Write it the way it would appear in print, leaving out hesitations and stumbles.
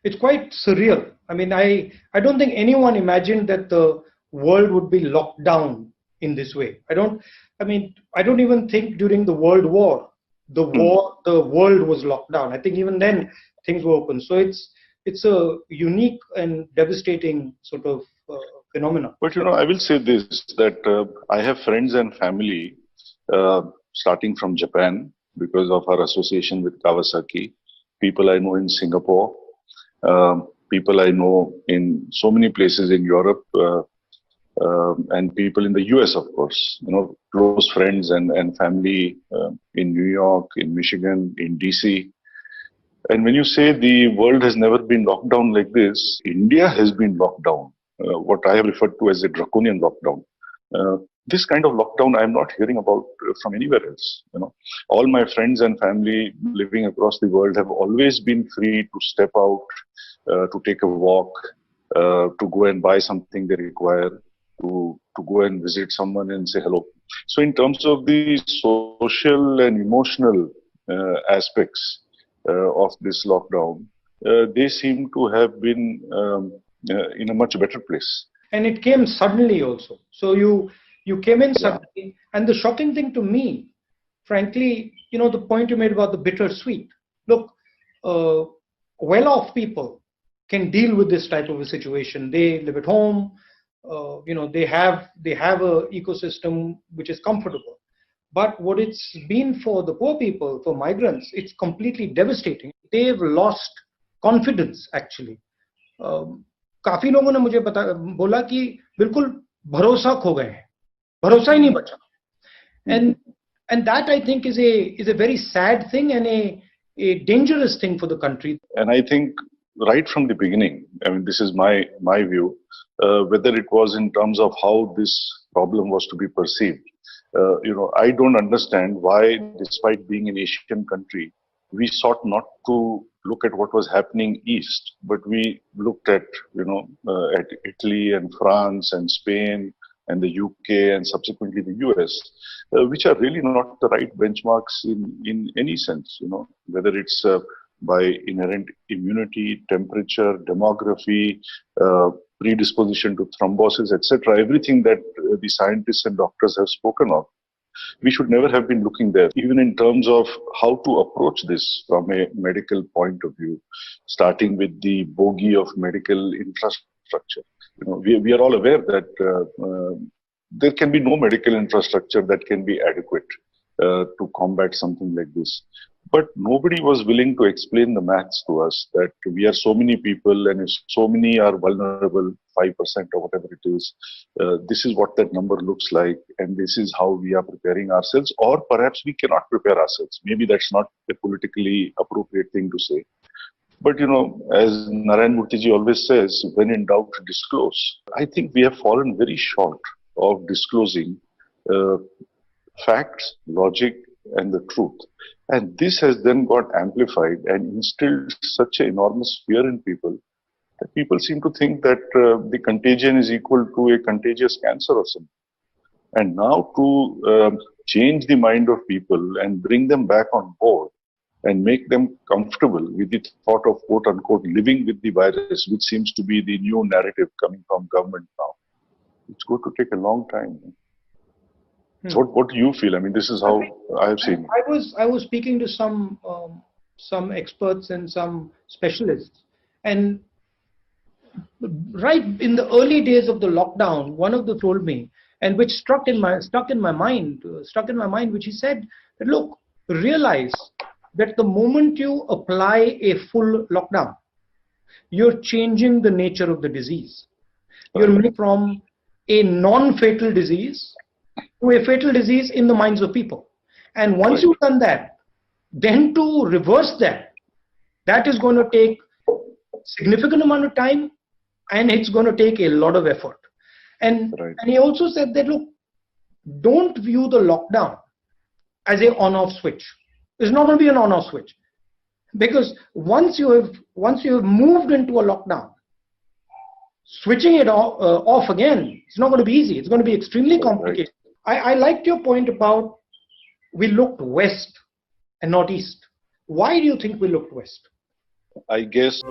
it's quite surreal. I mean, I don't think anyone imagined that the world would be locked down in this way. I don't even think during the World War, the world was locked down. I think even then things were open. So it's a unique and devastating sort of phenomenon. But I will say this, that I have friends and family starting from Japan because of our association with Kawasaki, people I know in Singapore, people I know in so many places in Europe, and people in the US, of course, close friends and family in New York, in Michigan, in DC. And when you say the world has never been locked down like this, India has been locked down, what I have referred to as a draconian lockdown. This kind of lockdown I'm not hearing about from anywhere else. All my friends and family living across the world have always been free to step out, to take a walk, to go and buy something they require, to go and visit someone and say hello. So in terms of the social and emotional aspects of this lockdown, they seem to have been in a much better place. And it came suddenly also. So you came in suddenly. And the shocking thing to me, frankly, the point you made about the bittersweet. Look, well-off people can deal with this type of a situation. They live at home. They have a ecosystem which is comfortable. But what it's been for the poor people, for migrants, it's completely devastating. They've lost confidence actually. काफी लोगों ने मुझे बोला कि बिल्कुल भरोसा खो गए हैं, भरोसा ही नहीं बचा. And that I think is a very sad thing and a dangerous thing for the country. And I think right from the beginning, I mean, this is my view, whether it was in terms of how this problem was to be perceived. I don't understand why, despite being an Asian country, we sought not to look at what was happening east, but we looked at, at Italy and France and Spain and the UK and subsequently the US, which are really not the right benchmarks in any sense, whether it's by inherent immunity, temperature, demography, predisposition to thrombosis, etc. Everything that the scientists and doctors have spoken of. We should never have been looking there, even in terms of how to approach this from a medical point of view, starting with the bogey of medical infrastructure. We are all aware that there can be no medical infrastructure that can be adequate to combat something like this. But nobody was willing to explain the maths to us that we are so many people and if so many are vulnerable, 5% or whatever it is, this is what that number looks like and this is how we are preparing ourselves, or perhaps we cannot prepare ourselves. Maybe that's not a politically appropriate thing to say. But as Narayan Murthy always says, when in doubt, disclose. I think we have fallen very short of disclosing facts, logic, and the truth. And this has then got amplified and instilled such an enormous fear in people that people seem to think that the contagion is equal to a contagious cancer or something. And now to change the mind of people and bring them back on board and make them comfortable with the thought of quote unquote living with the virus, which seems to be the new narrative coming from government now. It's going to take a long time. What do you feel? I mean, this is how I have seen it. I was speaking to some experts and some specialists, and right in the early days of the lockdown, one of them told me, and which stuck in my mind, which he said that look, realize that the moment you apply a full lockdown, you're changing the nature of the disease. You're moving from a non-fatal disease to a fatal disease in the minds of people. And once you've done that, then to reverse that is going to take significant amount of time and it's going to take a lot of effort. And he also said that, look, don't view the lockdown as a on-off switch. It's not going to be an on-off switch. Because once you have moved into a lockdown, switching it off again, it's not going to be easy. It's going to be extremely complicated. I liked your point about we looked west and not east. Why do you think we looked west? I guess